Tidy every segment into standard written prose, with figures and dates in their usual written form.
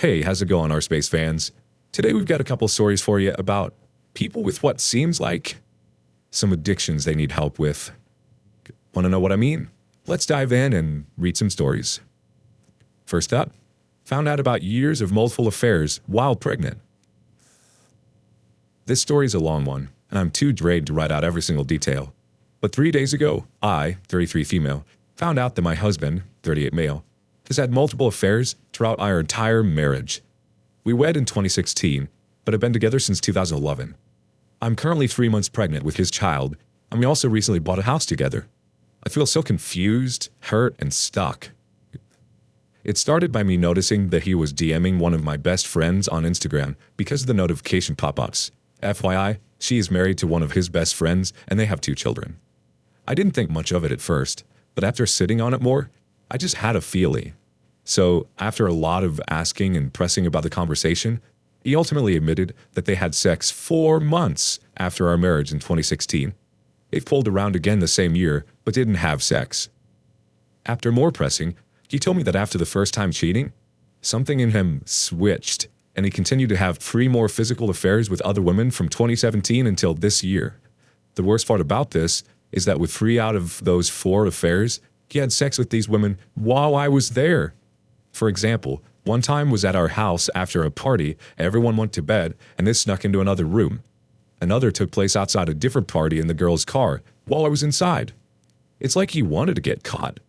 Hey, how's it going, our space fans? Today we've got a couple stories for you about people with what seems like some addictions they need help with. Want to know what I mean? Let's dive in and read some stories. First up, found out about years of multiple affairs while pregnant. This story is a long one, and I'm too dragged to write out every single detail. But 3 days ago, I, 33 female, found out that my husband, 38 male, has had multiple affairs throughout our entire marriage. We wed in 2016, but have been together since 2011. I'm currently 3 months pregnant with his child, and we also recently bought a house together. I feel so confused, hurt, and stuck. It started by me noticing that he was DMing one of my best friends on Instagram because of the notification pop-ups. FYI, she is married to one of his best friends, and they have 2 children. I didn't think much of it at first, but after sitting on it more, I just had a feeling. So, after a lot of asking and pressing about the conversation, he ultimately admitted that they had sex 4 months after our marriage in 2016. They've pulled around again the same year, but didn't have sex. After more pressing, he told me that after the first time cheating, something in him switched, and he continued to have 3 more physical affairs with other women from 2017 until this year. The worst part about this is that with 3 out of those 4 affairs, he had sex with these women while I was there. For example, one time was at our house after a party, everyone went to bed, and this snuck into another room. Another took place outside a different party in the girl's car while I was inside. It's like he wanted to get caught.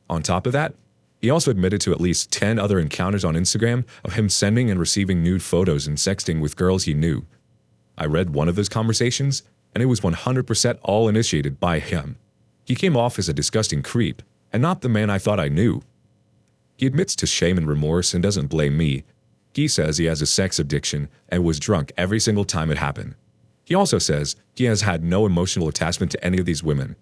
On top of that, he also admitted to at least 10 other encounters on Instagram of him sending and receiving nude photos and sexting with girls he knew. I read one of those conversations, and it was 100% all initiated by him. He came off as a disgusting creep, and not the man I thought I knew. He admits to shame and remorse and doesn't blame me. He says he has a sex addiction and was drunk every single time it happened. He also says he has had no emotional attachment to any of these women,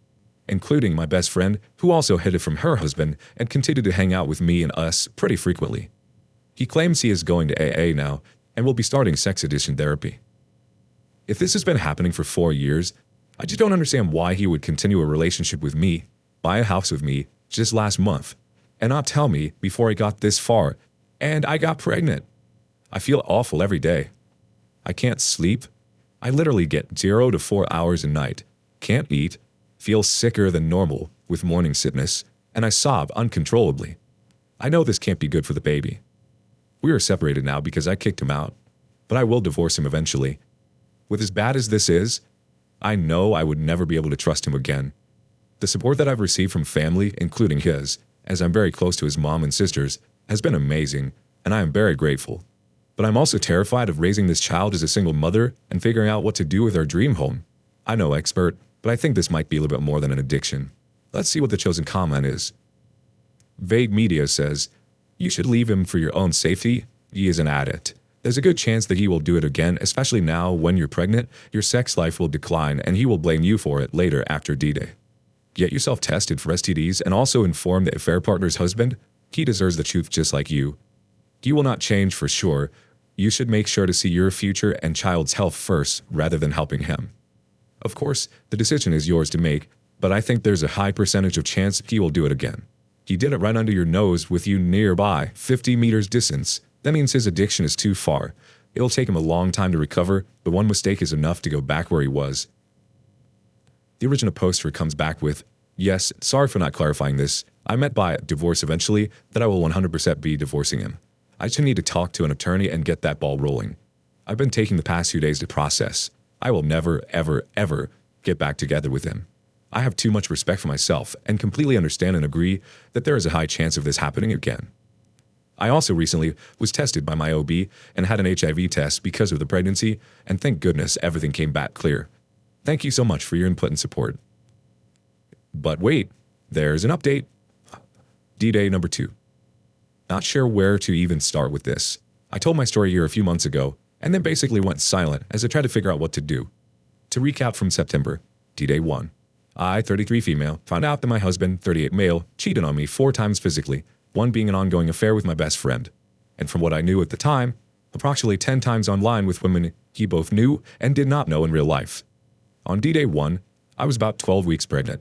including my best friend, who also hid it from her husband and continued to hang out with me and us pretty frequently. He claims he is going to AA now and will be starting sex addiction therapy. If this has been happening for 4 years, I just don't understand why he would continue a relationship with me, buy a house with me just last month, and not tell me before I got this far, and I got pregnant. I feel awful every day. I can't sleep. I literally get 0 to 4 hours a night, can't eat, feel sicker than normal with morning sickness, and I sob uncontrollably. I know this can't be good for the baby. We are separated now because I kicked him out, but I will divorce him eventually. With as bad as this is, I know I would never be able to trust him again. The support that I've received from family, including his, as I'm very close to his mom and sisters, has been amazing, and I am very grateful. But I'm also terrified of raising this child as a single mother and figuring out what to do with our dream home. I'm no expert, but I think this might be a little bit more than an addiction. Let's see what the chosen comment is. Vague Media says, "You should leave him for your own safety. He is an addict. There's a good chance that he will do it again, especially now when you're pregnant. Your sex life will decline and he will blame you for it later after D-Day. Get yourself tested for STDs and also inform the affair partner's husband. He deserves the truth just like you. He will not change for sure. You should make sure to see your future and child's health first rather than helping him. Of course, the decision is yours to make, but I think there's a high percentage of chance he will do it again. He did it right under your nose with you nearby, 50 meters distance. That means his addiction is too far. It'll take him a long time to recover, but one mistake is enough to go back where he was." The original poster comes back with, "Yes, sorry for not clarifying this. I meant by divorce eventually that I will 100% be divorcing him. I just need to talk to an attorney and get that ball rolling. I've been taking the past few days to process. I will never, ever, ever get back together with him. I have too much respect for myself and completely understand and agree that there is a high chance of this happening again. I also recently was tested by my OB and had an HIV test because of the pregnancy, and thank goodness everything came back clear. Thank you so much for your input and support." But wait, there's an update. D-Day number 2. Not sure where to even start with this. I told my story here a few months ago, and then basically went silent as I tried to figure out what to do. To recap from September, D-Day 1. I, 33 female, found out that my husband, 38 male, cheated on me 4 times physically, one being an ongoing affair with my best friend. And from what I knew at the time, approximately 10 times online with women he both knew and did not know in real life. On D-Day 1, I was about 12 weeks pregnant.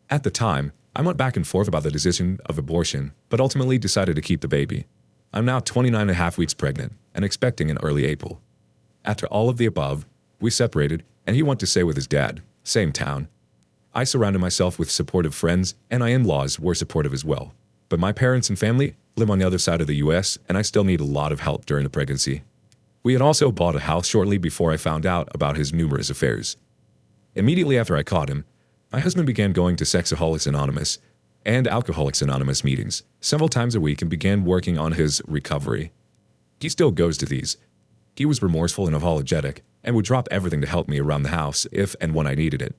At the time, I went back and forth about the decision of abortion, but ultimately decided to keep the baby. I'm now 29 and a half weeks pregnant and expecting in early April. After all of the above, we separated and he went to stay with his dad, same town. I surrounded myself with supportive friends and my in-laws were supportive as well. But my parents and family live on the other side of the US and I still need a lot of help during the pregnancy. We had also bought a house shortly before I found out about his numerous affairs. Immediately after I caught him, my husband began going to Sexaholics Anonymous and Alcoholics Anonymous meetings several times a week and began working on his recovery. He still goes to these. He was remorseful and apologetic and would drop everything to help me around the house if and when I needed it.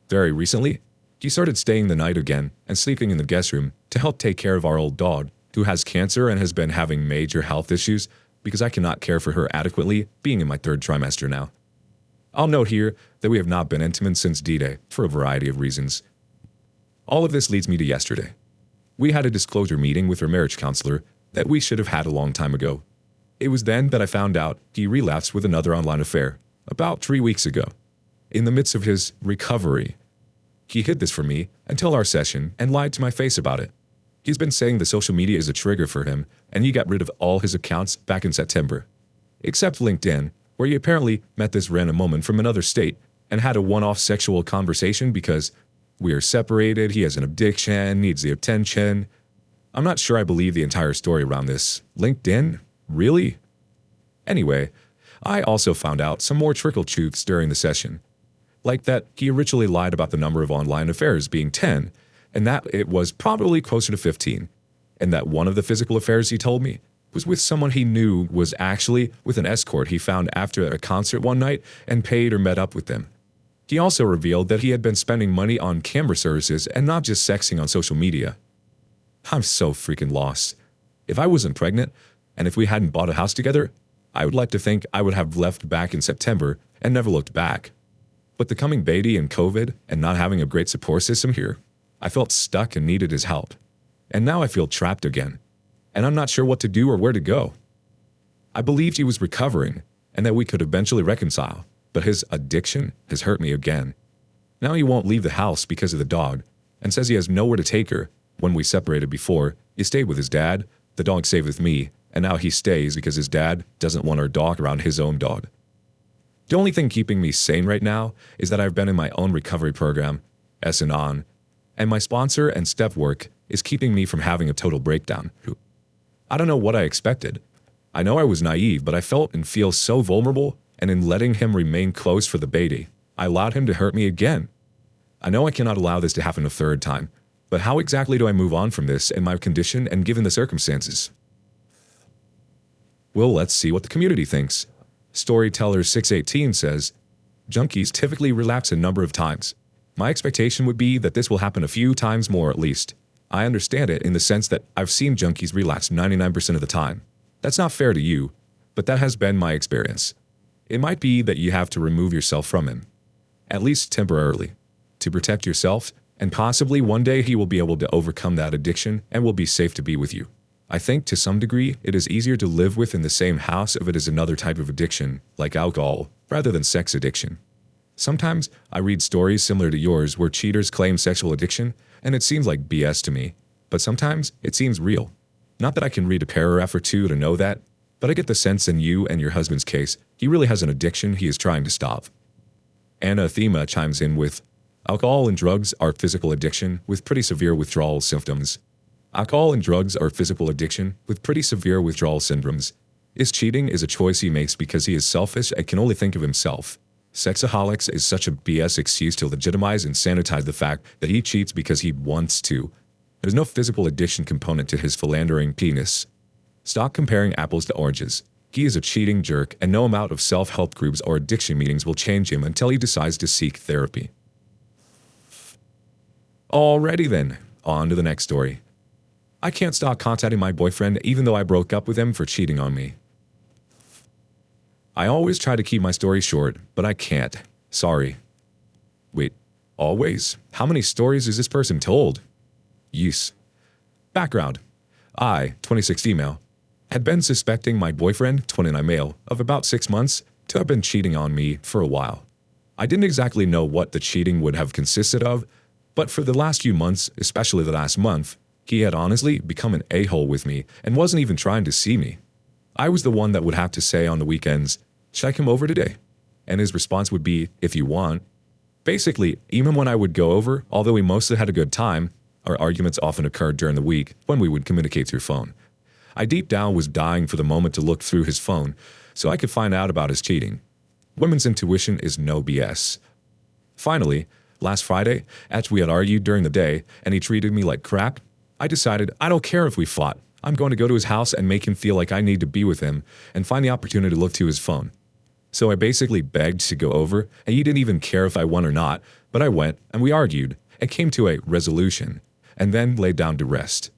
Very recently, he started staying the night again and sleeping in the guest room to help take care of our old dog, who has cancer and has been having major health issues because I cannot care for her adequately, being in my third trimester now. I'll note here that we have not been intimate since D-Day for a variety of reasons. All of this leads me to yesterday. We had a disclosure meeting with our marriage counselor that we should have had a long time ago. It was then that I found out he relapsed with another online affair, about 3 weeks ago. In the midst of his recovery, he hid this from me until our session and lied to my face about it. He's been saying the social media is a trigger for him, and he got rid of all his accounts back in September. Except LinkedIn, where he apparently met this random woman from another state and had a one-off sexual conversation because we are separated, he has an addiction, needs the attention. I'm not sure I believe the entire story around this. LinkedIn? Really? Anyway, I also found out some more trickle truths during the session. Like that he originally lied about the number of online affairs being 10, and that it was probably closer to 15, and that one of the physical affairs he told me was with someone he knew was actually with an escort he found after a concert one night and paid or met up with them. He also revealed that he had been spending money on camera services and not just sexing on social media. I'm so freaking lost. If I wasn't pregnant, and if we hadn't bought a house together, I would like to think I would have left back in September and never looked back. But the coming baby and COVID and not having a great support system here, I felt stuck and needed his help. And now I feel trapped again, and I'm not sure what to do or where to go. I believed he was recovering and that we could eventually reconcile, but his addiction has hurt me again. Now he won't leave the house because of the dog and says he has nowhere to take her. When we separated before, he stayed with his dad, the dog stayed with me, and now he stays because his dad doesn't want our dog around his own dog. The only thing keeping me sane right now is that I've been in my own recovery program, S&On, and my sponsor and step work is keeping me from having a total breakdown. I don't know what I expected. I know I was naive, but I felt and feel so vulnerable, and in letting him remain close for the baby, I allowed him to hurt me again. I know I cannot allow this to happen a third time, but how exactly do I move on from this in my condition and given the circumstances? Well, let's see what the community thinks. Storyteller 618 says, junkies typically relapse a number of times. My expectation would be that this will happen a few times more at least. I understand it in the sense that I've seen junkies relapse 99% of the time. That's not fair to you, but that has been my experience. It might be that you have to remove yourself from him, at least temporarily, to protect yourself, and possibly one day he will be able to overcome that addiction and will be safe to be with you. I think to some degree it is easier to live with in the same house if it is another type of addiction, like alcohol, rather than sex addiction. Sometimes I read stories similar to yours where cheaters claim sexual addiction, and it seems like BS to me, but sometimes it seems real. Not that I can read a paragraph or two to know that, but I get the sense in you and your husband's case, he really has an addiction he is trying to stop. Anna Thema chimes in with, alcohol and drugs are physical addiction with pretty severe withdrawal symptoms. Alcohol and drugs are physical addiction with pretty severe withdrawal syndromes. His cheating is a choice he makes because he is selfish and can only think of himself. Sexaholics is such a BS excuse to legitimize and sanitize the fact that he cheats because he wants to. There's no physical addiction component to his philandering penis. Stop comparing apples to oranges. He is a cheating jerk, and no amount of self-help groups or addiction meetings will change him until he decides to seek therapy. Alrighty then, on to the next story. I can't stop contacting my boyfriend even though I broke up with him for cheating on me. I always try to keep my story short, but I can't. Sorry. Wait, always? How many stories is this person told? Yes. Background. I, 26 female, had been suspecting my boyfriend, 29 male, of about 6 months to have been cheating on me for a while. I didn't exactly know what the cheating would have consisted of, but for the last few months, especially the last month, He had honestly become an a-hole with me and wasn't even trying to see me. I was the one that would have to say on the weekends, "Should I come over today?" And his response would be, "If you want." Basically, even when I would go over, although we mostly had a good time, our arguments often occurred during the week when we would communicate through phone. I deep down was dying for the moment to look through his phone so I could find out about his cheating. Women's intuition is no BS. Finally, last Friday, after we had argued during the day and he treated me like crap, I decided I don't care if we fought. I'm going to go to his house and make him feel like I need to be with him and find the opportunity to look to his phone. So I basically begged to go over, and he didn't even care if I won or not, but I went and we argued and came to a resolution, and then laid down to rest.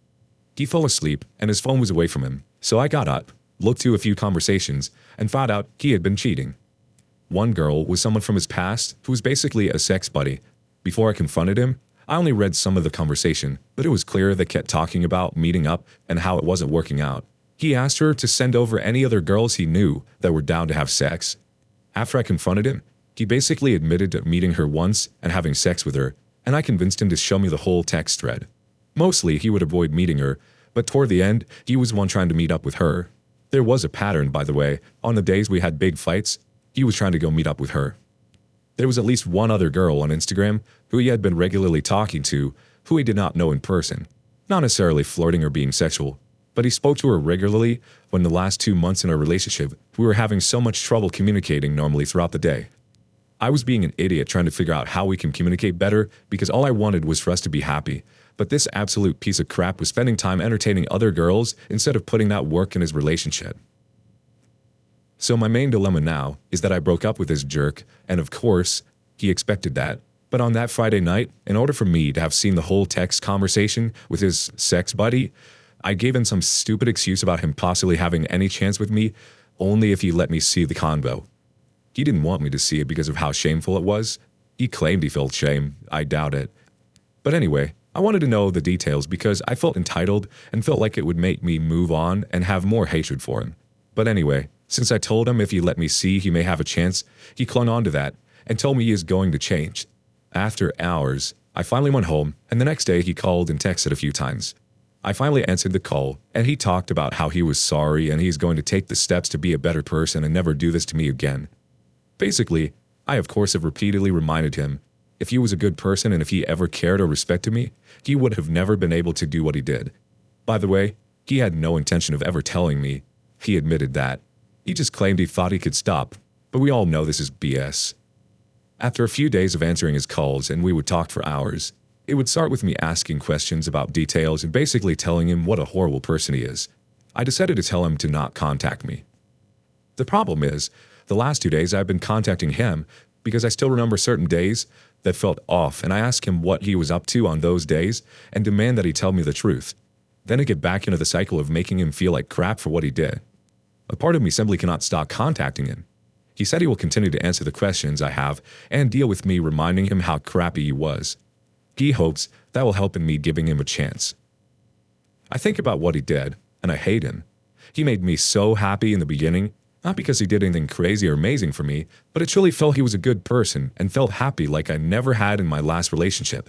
He fell asleep and his phone was away from him, so I got up, looked to a few conversations, and found out he had been cheating. One girl was someone from his past who was basically a sex buddy. Before I confronted him, I only read some of the conversation, but it was clear they kept talking about meeting up and how it wasn't working out. He asked her to send over any other girls he knew that were down to have sex. After I confronted him, he basically admitted to meeting her once and having sex with her, and I convinced him to show me the whole text thread. Mostly, he would avoid meeting her, but toward the end, he was the one trying to meet up with her. There was a pattern, by the way. On the days we had big fights, he was trying to go meet up with her. There was at least one other girl on Instagram who he had been regularly talking to, who he did not know in person. Not necessarily flirting or being sexual, but he spoke to her regularly when the last 2 months in our relationship, we were having so much trouble communicating normally throughout the day. I was being an idiot trying to figure out how we can communicate better because all I wanted was for us to be happy. But this absolute piece of crap was spending time entertaining other girls instead of putting that work in his relationship. So my main dilemma now is that I broke up with this jerk, and of course, he expected that. But on that Friday night, in order for me to have seen the whole text conversation with his sex buddy, I gave him some stupid excuse about him possibly having any chance with me only if he let me see the convo. He didn't want me to see it because of how shameful it was. He claimed he felt shame. I doubt it. But anyway, I wanted to know the details because I felt entitled and felt like it would make me move on and have more hatred for him. But anyway, since I told him if he let me see he may have a chance, he clung on to that and told me he is going to change. After hours, I finally went home, and the next day he called and texted a few times. I finally answered the call, and he talked about how he was sorry and he's going to take the steps to be a better person and never do this to me again. Basically, I of course have repeatedly reminded him, if he was a good person and if he ever cared or respected me, he would have never been able to do what he did. By the way, he had no intention of ever telling me. He admitted that. He just claimed he thought he could stop, but we all know this is BS. After a few days of answering his calls and we would talk for hours, it would start with me asking questions about details and basically telling him what a horrible person he is. I decided to tell him to not contact me. The problem is, the last 2 days I've been contacting him because I still remember certain days that felt off, and I asked him what he was up to on those days and demand that he tell me the truth. Then I get back into the cycle of making him feel like crap for what he did. A part of me simply cannot stop contacting him. He said he will continue to answer the questions I have and deal with me reminding him how crappy he was. He hopes that will help in me giving him a chance. I think about what he did, and I hate him. He made me so happy in the beginning, not because he did anything crazy or amazing for me, but it truly felt he was a good person and felt happy like I never had in my last relationship.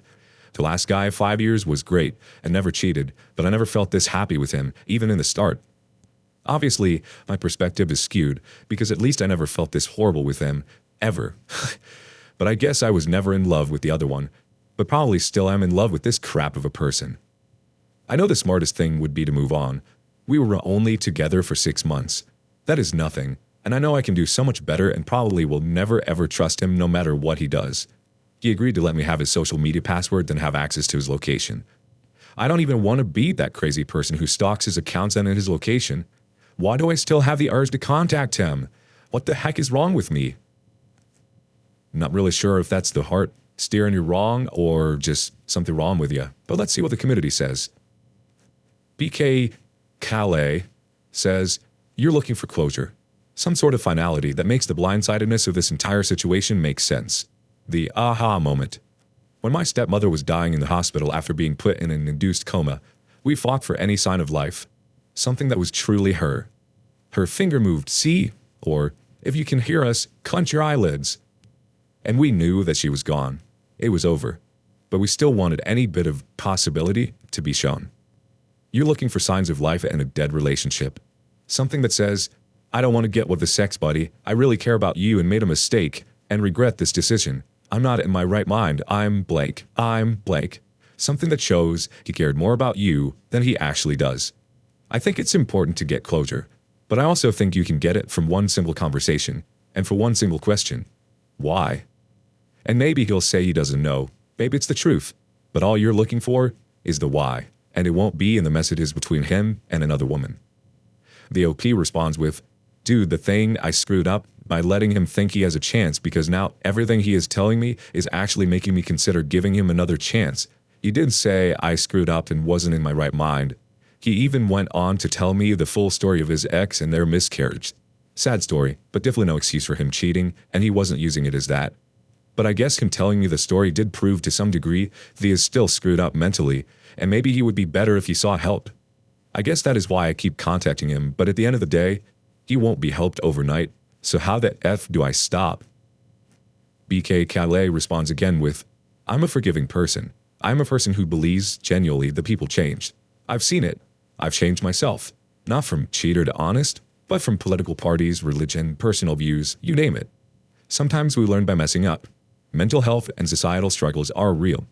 The last guy of 5 years was great and never cheated, but I never felt this happy with him, even in the start. Obviously, my perspective is skewed because at least I never felt this horrible with him, ever. But I guess I was never in love with the other one, but probably still am in love with this crap of a person. I know the smartest thing would be to move on. We were only together for 6 months. That is nothing, and I know I can do so much better and probably will never ever trust him no matter what he does. He agreed to let me have his social media password and have access to his location. I don't even want to be that crazy person who stalks his accounts and his location. Why do I still have the urge to contact him? What the heck is wrong with me? Not really sure if that's the heart steering you wrong or just something wrong with you, but let's see what the community says. BK Calais says, "You're looking for closure. Some sort of finality that makes the blindsidedness of this entire situation make sense. The aha moment. When my stepmother was dying in the hospital after being put in an induced coma, we fought for any sign of life. Something that was truly her. Her finger moved, see? Or, if you can hear us, clench your eyelids. And we knew that she was gone. It was over. But we still wanted any bit of possibility to be shown. You're looking for signs of life in a dead relationship. Something that says, I don't want to get with the sex buddy. I really care about you and made a mistake and regret this decision. I'm not in my right mind. I'm blank. I'm blank. Something that shows he cared more about you than he actually does. I think it's important to get closure, but I also think you can get it from one simple conversation and for one single question. Why? And maybe he'll say he doesn't know. Maybe it's the truth, but all you're looking for is the why, and it won't be in the messages between him and another woman. The OP responds with, dude, the thing I screwed up by letting him think he has a chance because now everything he is telling me is actually making me consider giving him another chance. He did say I screwed up and wasn't in my right mind. He even went on to tell me the full story of his ex and their miscarriage. Sad story, but definitely no excuse for him cheating, and he wasn't using it as that. But I guess him telling me the story did prove to some degree that he is still screwed up mentally, and maybe he would be better if he saw help. I guess that is why I keep contacting him, but at the end of the day, he won't be helped overnight, so how the F do I stop? BK Calais responds again with, I'm a forgiving person. I'm a person who believes genuinely the people changed. I've seen it. I've changed myself. Not from cheater to honest, but from political parties, religion, personal views, you name it. Sometimes we learn by messing up. Mental health and societal struggles are real.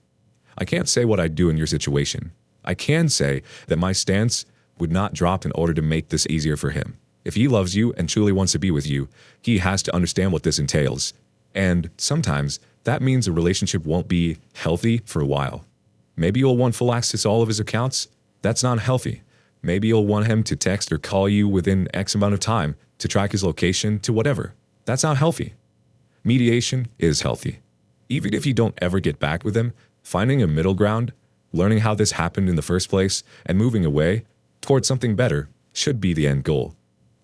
I can't say what I'd do in your situation. I can say that my stance would not drop in order to make this easier for him. If he loves you and truly wants to be with you, he has to understand what this entails. And sometimes that means a relationship won't be healthy for a while. Maybe you'll want full access to all of his accounts. That's not healthy. Maybe you'll want him to text or call you within X amount of time to track his location to whatever. That's not healthy. Mediation is healthy. Even if you don't ever get back with him, finding a middle ground, learning how this happened in the first place, and moving away towards something better should be the end goal.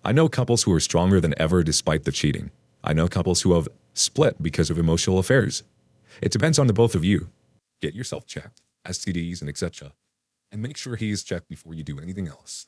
I know couples who are stronger than ever despite the cheating. I know couples who have split because of emotional affairs. It depends on the both of you. Get yourself checked, STDs and etc. And make sure he is checked before you do anything else.